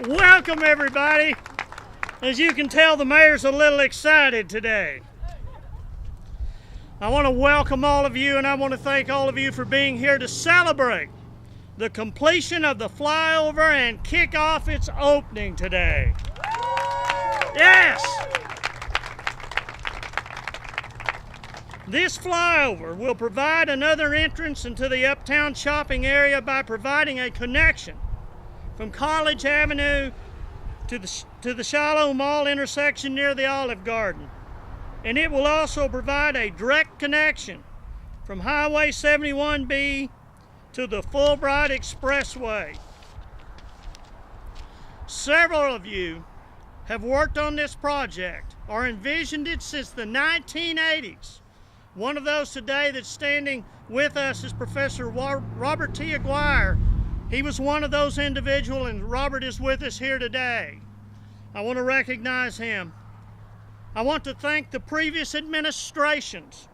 Welcome, everybody. As you can tell, the mayor's a little excited today. I want to welcome all of you, and I want to thank all of you for being here to celebrate the completion of the flyover and kick off its opening today. Yes! This flyover will provide another entrance into the uptown shopping area by providing a connection from College Avenue to the Shiloh Mall intersection near the Olive Garden. And it will also provide a direct connection from Highway 71B to the Fulbright Expressway. Several of you have worked on this project or envisioned it since the 1980s. One of those today that's standing with us is Professor Robert T. Aguirre. He was one of those individuals, and Robert is with us here today. I want to recognize him. I want to thank the previous administrations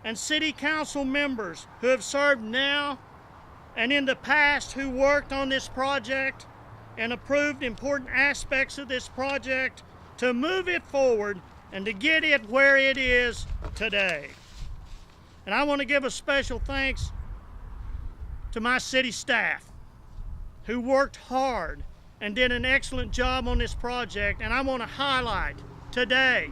and city council members who have served now and in the past who worked on this project and approved important aspects of this project to move it forward and to get it where it is today. And I want to give a special thanks to my city staff who worked hard and did an excellent job on this project. And I want to highlight today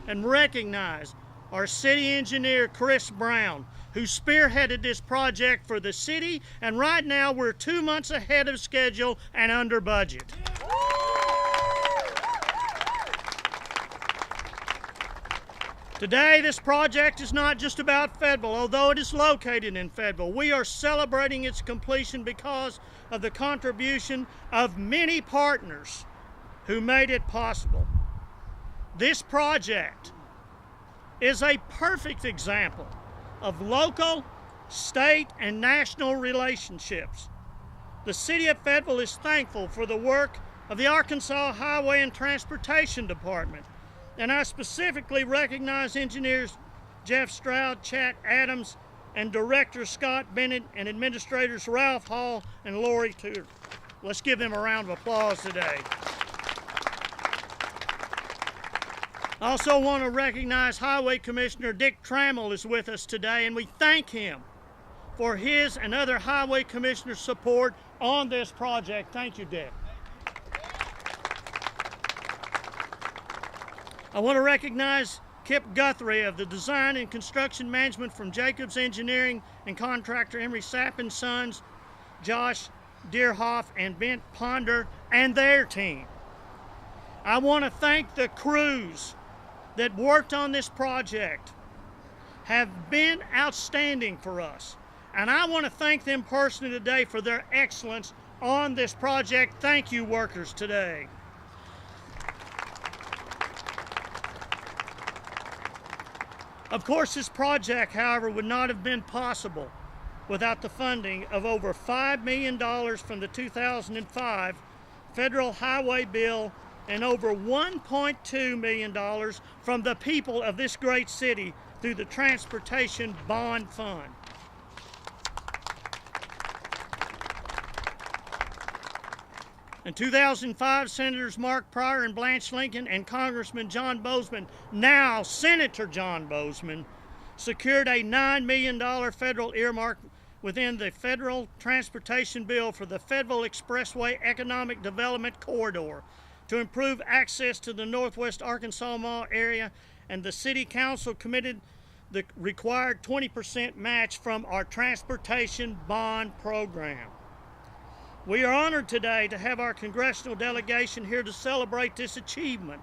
and recognize our city engineer, Chris Brown, who spearheaded this project for the city. And right now we're 2 months ahead of schedule and under budget. Today, this project is not just about Fayetteville, although it is located in Fayetteville. We are celebrating its completion because of the contribution of many partners who made it possible. This project is a perfect example of local, state, and national relationships. The City of Fayetteville is thankful for the work of the Arkansas Highway and Transportation Department, and I specifically recognize engineers Jeff Stroud, Chat Adams, and Director Scott Bennett, and administrators Ralph Hall and Lori Tudor. Let's give them a round of applause today. I also want to recognize Highway Commissioner Dick Trammel is with us today, and we thank him for his and other Highway Commissioners' support on this project. Thank you, Dick. I want to recognize Kip Guthrie of the Design and Construction Management from Jacobs Engineering and contractor Emery Sapp and Sons, Josh Deerhoff and Bent Ponder and their team. I want to thank the crews that worked on this project, have been outstanding for us. And I want to thank them personally today for their excellence on this project. Thank you, workers, today. Of course, this project, however, would not have been possible without the funding of over $5 million from the 2005 federal highway bill and over $1.2 million from the people of this great city through the Transportation Bond Fund. In 2005, Senators Mark Pryor and Blanche Lincoln and Congressman John Boozman, now Senator John Boozman, secured a $9 million federal earmark within the federal transportation bill for the Fayetteville Expressway Economic Development Corridor to improve access to the Northwest Arkansas Mall area, and the City Council committed the required 20% match from our Transportation Bond Program. We are honored today to have our congressional delegation here to celebrate this achievement.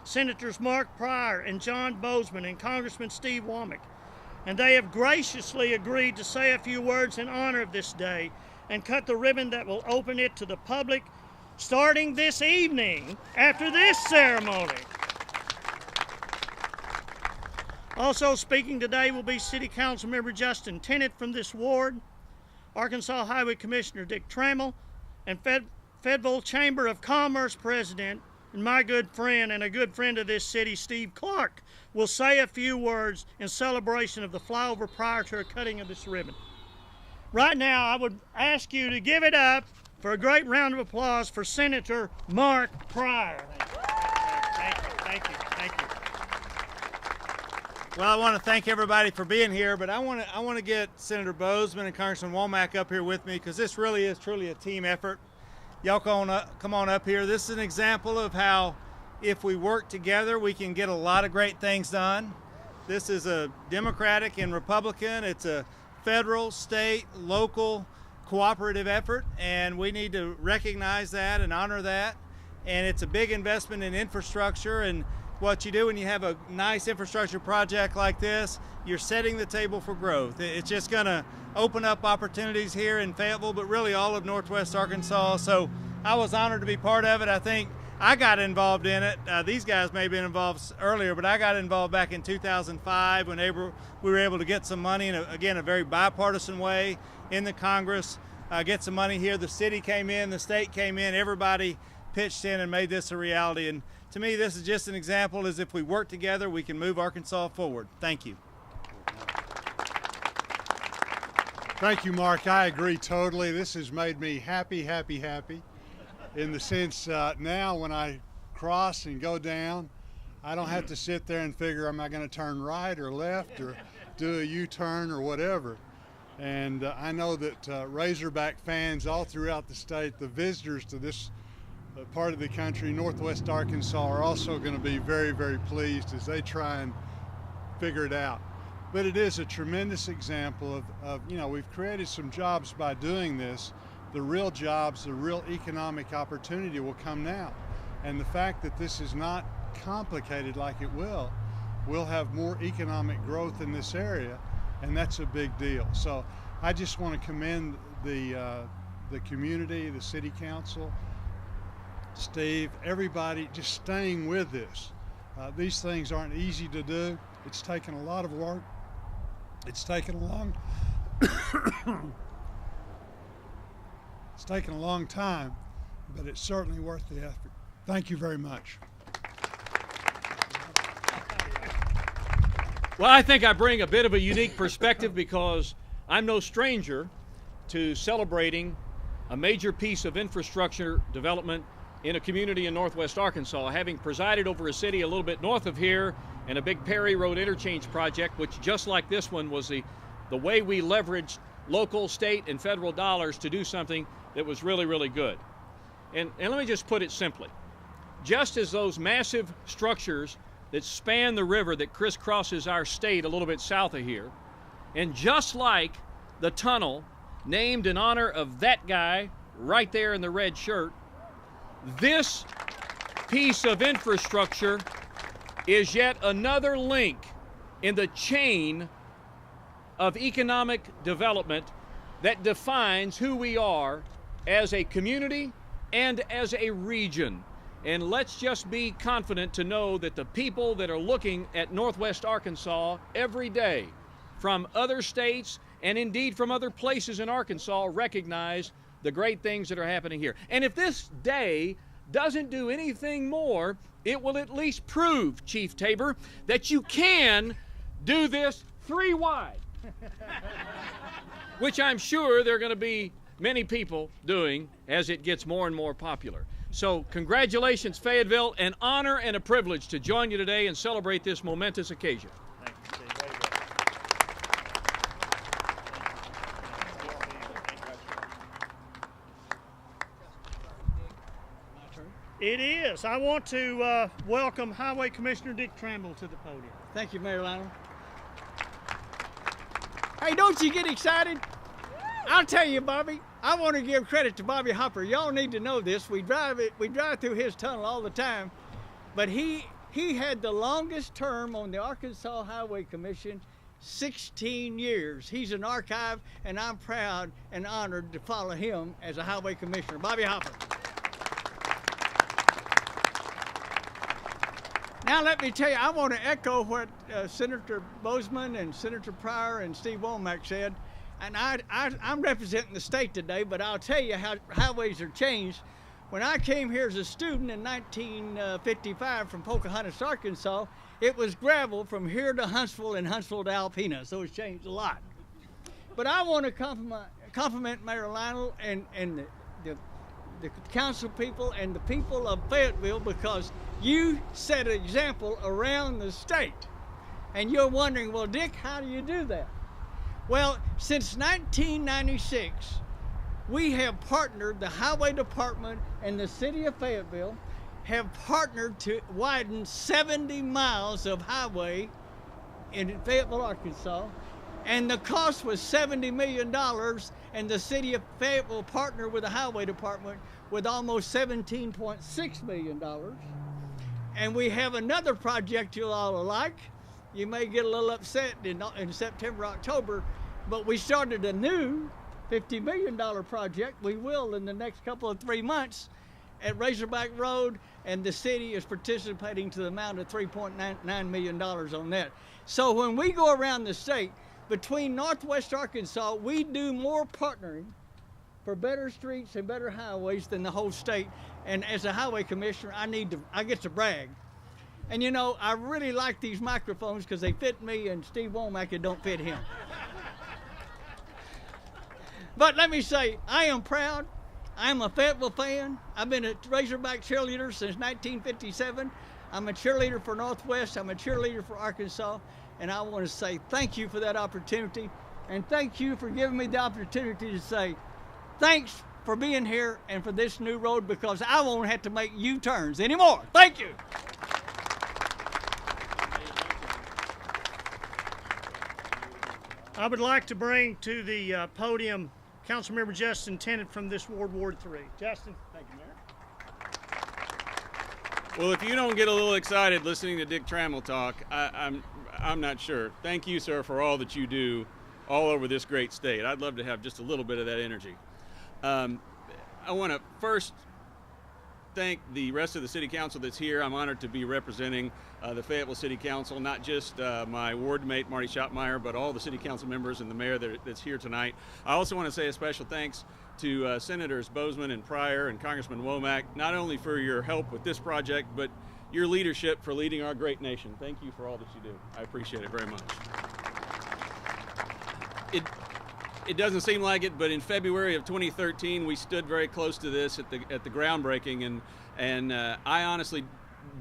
Senators Mark Pryor and John Boozman and Congressman Steve Womack. And they have graciously agreed to say a few words in honor of this day and cut the ribbon that will open it to the public starting this evening after this ceremony. Also speaking today will be City Council Member Justin Tennant from this ward, Arkansas Highway Commissioner Dick Trammel, and Fayetteville Chamber of Commerce President and my good friend and a good friend of this city, Steve Clark, will say a few words in celebration of the flyover prior to a cutting of this ribbon. Right now, I would ask you to give it up for a great round of applause for Senator Mark Pryor. Thank you. Well, I want to thank everybody for being here, but I want to get Senator Boozman and Congressman Womack up here with me, because this really is truly a team effort. Y'all come on up here. This is an example of how, if we work together, we can get a lot of great things done. This is a Democratic and Republican. It's a federal, state, local, cooperative effort, and we need to recognize that and honor that. And it's a big investment in infrastructure, and what you do when you have a nice infrastructure project like this, you're setting the table for growth. It's just going to open up opportunities here in Fayetteville, but really all of Northwest Arkansas. So I was honored to be part of it. I think I got involved in it. These guys may have been involved earlier, but I got involved back in 2005 when we were able to get some money in, again, a very bipartisan way in the Congress, get some money here. The city came in, the state came in, everybody pitched in and made this a reality. And to me, this is just an example, as if we work together, we can move Arkansas forward. Thank you. Thank you, Mark. I agree totally. This has made me happy, in the sense now when I cross and go down, I don't have to sit there and figure, am I going to turn right or left or do a U-turn or whatever. And I know that Razorback fans all throughout the state, the visitors to this part of the country, Northwest Arkansas, are also going to be very, very pleased as they try and figure it out. But it is a tremendous example of we've created some jobs by doing this. The real jobs, the real economic opportunity will come now. And the fact that this is not complicated like it will, we'll have more economic growth in this area, and that's a big deal. So I just want to commend the community, the city council, Steve, everybody just staying with this. These things aren't easy to do. It's taken a lot of work. It's taken a long time, but it's certainly worth the effort. Thank you very much. Well, I think I bring a bit of a unique perspective because I'm no stranger to celebrating a major piece of infrastructure development in a community in Northwest Arkansas, having presided over a city a little bit north of here and a big Perry Road interchange project, which just like this one was the way we leveraged local, state, and federal dollars to do something that was really, really good. And let me just put it simply. Just as those massive structures that span the river that crisscrosses our state a little bit south of here, and just like the tunnel named in honor of that guy right there in the red shirt, this piece of infrastructure is yet another link in the chain of economic development that defines who we are as a community and as a region. And let's just be confident to know that the people that are looking at Northwest Arkansas every day from other states and indeed from other places in Arkansas recognize the great things that are happening here. And if this day doesn't do anything more, it will at least prove, Chief Tabor, that you can do this 3 wide, which I'm sure there are going to be many people doing as it gets more and more popular. So congratulations, Fayetteville, an honor and a privilege to join you today and celebrate this momentous occasion. It is. I want to welcome Highway Commissioner Dick Trammel to the podium. Thank you, Mayor Lioneld. Hey, don't you get excited? I'll tell you, Bobby, I want to give credit to Bobby Hopper. Y'all need to know this. We drive through his tunnel all the time, but he had the longest term on the Arkansas Highway Commission, 16 years. He's an archive, and I'm proud and honored to follow him as a highway commissioner. Bobby Hopper. Now let me tell you, I want to echo what Senator Boozman and Senator Pryor and Steve Womack said. And I'm representing the state today, but I'll tell you how highways are changed. When I came here as a student in 1955 from Pocahontas, Arkansas, it was gravel from here to Huntsville and Huntsville to Alpena, so it's changed a lot. But I want to compliment Mayor Lioneld and the council people and the people of Fayetteville, because you set an example around the state. And you're wondering, well, Dick, how do you do that? Well, since 1996, we have partnered, the Highway Department and the City of Fayetteville have partnered to widen 70 miles of highway in Fayetteville, Arkansas. And the cost was $70 million, and the City of Fayetteville partnered with the Highway Department with almost $17.6 million. And we have another project you'll all like. You may get a little upset in September, October, but we started a new $50 million project. We will in the next couple of 3 months at Razorback Road, and the city is participating to the amount of $3.9 million on that. So when we go around the state, between Northwest Arkansas, we do more partnering for better streets and better highways than the whole state. And as a highway commissioner, I get to brag. And you know, I really like these microphones because they fit me, and Steve Womack, it don't fit him. But let me say, I am proud. I am a Fayetteville fan. I've been a Razorback cheerleader since 1957. I'm a cheerleader for Northwest. I'm a cheerleader for Arkansas. And I want to say thank you for that opportunity. And thank you for giving me the opportunity to say thanks for being here and for this new road, because I won't have to make U-turns anymore. Thank you. I would like to bring to the podium Councilmember Justin Tennant from this Ward 3. Justin. Thank you, Mayor. Well, if you don't get a little excited listening to Dick Trammel talk, I'm not sure. Thank you, sir, for all that you do all over this great state. I'd love to have just a little bit of that energy. I want to first thank the rest of the City Council that's here. I'm honored to be representing the Fayetteville City Council, not just my ward mate, Marty Schottmeyer, but all the City Council members and the mayor that's here tonight. I also want to say a special thanks to Senators Boozman and Pryor and Congressman Womack, not only for your help with this project, but your leadership for leading our great nation. Thank you for all that you do. I appreciate it very much. It doesn't seem like it, but in February of 2013, we stood very close to this at the groundbreaking, and I honestly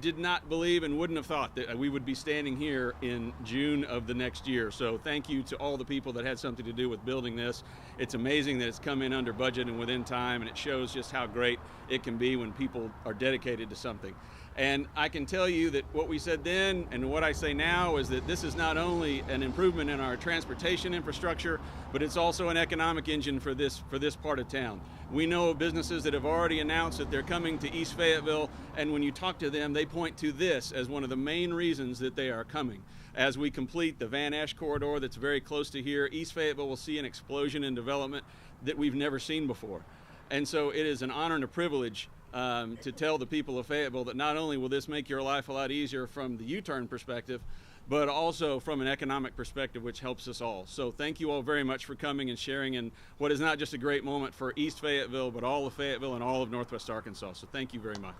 did not believe and wouldn't have thought that we would be standing here in June of the next year. So thank you to all the people that had something to do with building this. It's amazing that it's come in under budget and within time, and it shows just how great it can be when people are dedicated to something. And I can tell you that what we said then and what I say now is that this is not only an improvement in our transportation infrastructure, but it's also an economic engine for this part of town. We know of businesses that have already announced that they're coming to East Fayetteville, and when you talk to them, they point to this as one of the main reasons that they are coming. As we complete the Van Ash corridor that's very close to here, East Fayetteville will see an explosion in development that we've never seen before. And so it is an honor and a privilege to tell the people of Fayetteville that not only will this make your life a lot easier from the U-turn perspective, but also from an economic perspective, which helps us all. So thank you all very much for coming and sharing in what is not just a great moment for East Fayetteville, but all of Fayetteville and all of Northwest Arkansas. So thank you very much.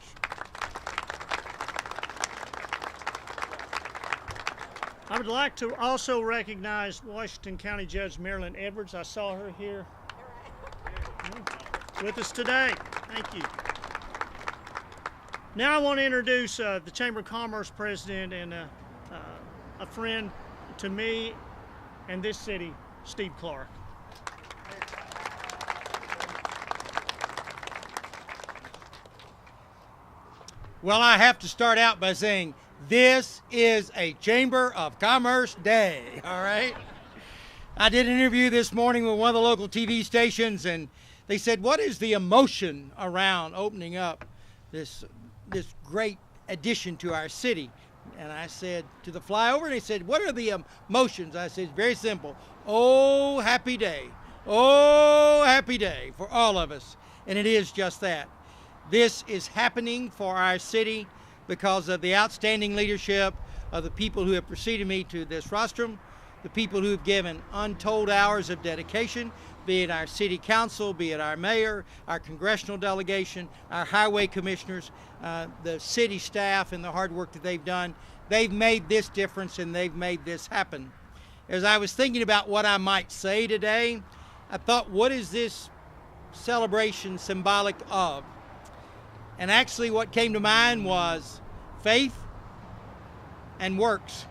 I would like to also recognize Washington County Judge Marilyn Edwards. I saw her here with us today. Thank you. Now I want to introduce the Chamber of Commerce President and a friend to me and this city, Steve Clark. Well, I have to start out by saying this is a Chamber of Commerce day, all right? I did an interview this morning with one of the local TV stations, and they said, what is the emotion around opening up this great addition to our city? And I said, to the flyover, and they said, what are the emotions? I said, it's very simple. Oh, happy day. Oh, happy day for all of us. And it is just that. This is happening for our city because of the outstanding leadership of the people who have preceded me to this rostrum, the people who have given untold hours of dedication, be it our city council, be it our mayor, our congressional delegation, our highway commissioners, the city staff, and the hard work that they've done. They've made this difference, and they've made this happen. As I was thinking about what I might say today, I thought, what is this celebration symbolic of. And actually what came to mind was faith and works.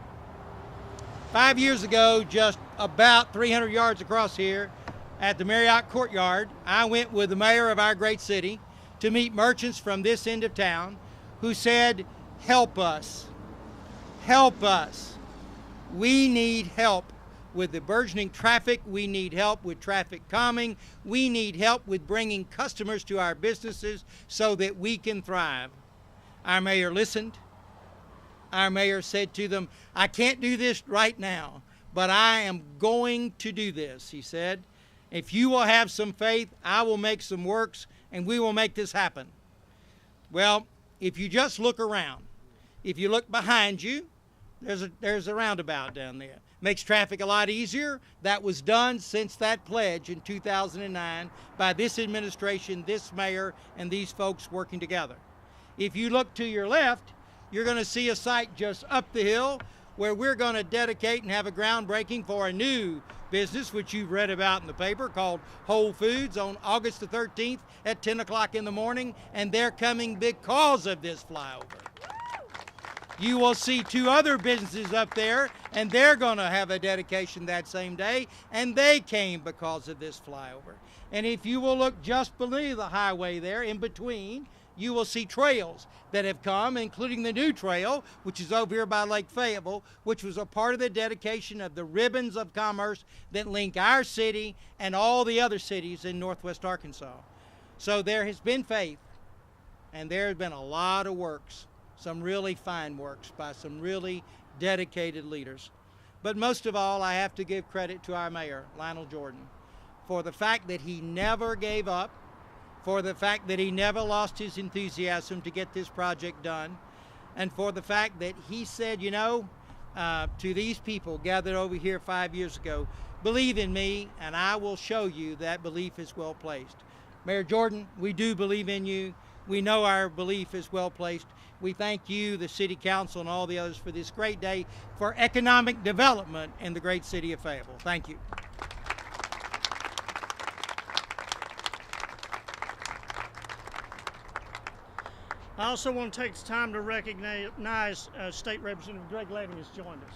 5 years ago, just about 300 yards across here at the Marriott Courtyard, I went with the mayor of our great city to meet merchants from this end of town who said, help us, help us. We need help with the burgeoning traffic. We need help with traffic calming. We need help with bringing customers to our businesses so that we can thrive. Our mayor listened. Our mayor said to them, I can't do this right now, but I am going to do this. He said, if you will have some faith, I will make some works and we will make this happen. Well, if you just look around, if you look behind you, there's a roundabout down there. Makes traffic a lot easier. That was done since that pledge in 2009 by this administration, this mayor, and these folks working together. If you look to your left, you're going to see a site just up the hill where we're going to dedicate and have a groundbreaking for a new business, which you've read about in the paper, called Whole Foods, on August the 13th at 10 o'clock in the morning, and they're coming because of this flyover. You will see 2 other businesses up there, and they're going to have a dedication that same day, and they came because of this flyover. And if you will look just below the highway there, in between, you will see trails that have come, including the new trail, which is over here by Lake Fayetteville, which was a part of the dedication of the ribbons of commerce that link our city and all the other cities in Northwest Arkansas. So there has been faith, and there has been a lot of works, some really fine works by some really dedicated leaders. But most of all, I have to give credit to our mayor, Lionel Jordan, for the fact that he never gave up, for the fact that he never lost his enthusiasm to get this project done, and for the fact that he said, you know, to these people gathered over here 5 years ago, believe in me and I will show you that belief is well placed. Mayor Jordan, we do believe in you. We know our belief is well placed. We thank you, the City Council, and all the others for this great day for economic development in the great city of Fayetteville. Thank you. I also want to take the time to recognize State Representative Greg Leving has joined us.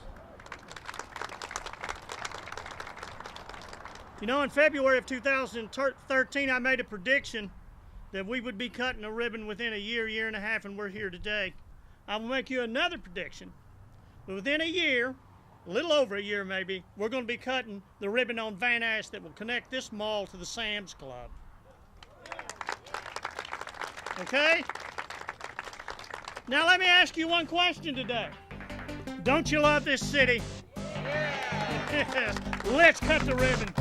You know, in February of 2013, I made a prediction that we would be cutting a ribbon within a year, year and a half, and we're here today. I will make you another prediction. But within a year, a little over a year maybe, we're going to be cutting the ribbon on Van Ash that will connect this mall to the Sam's Club. Okay? Now let me ask you one question today. Don't you love this city? Yeah. Let's cut the ribbon.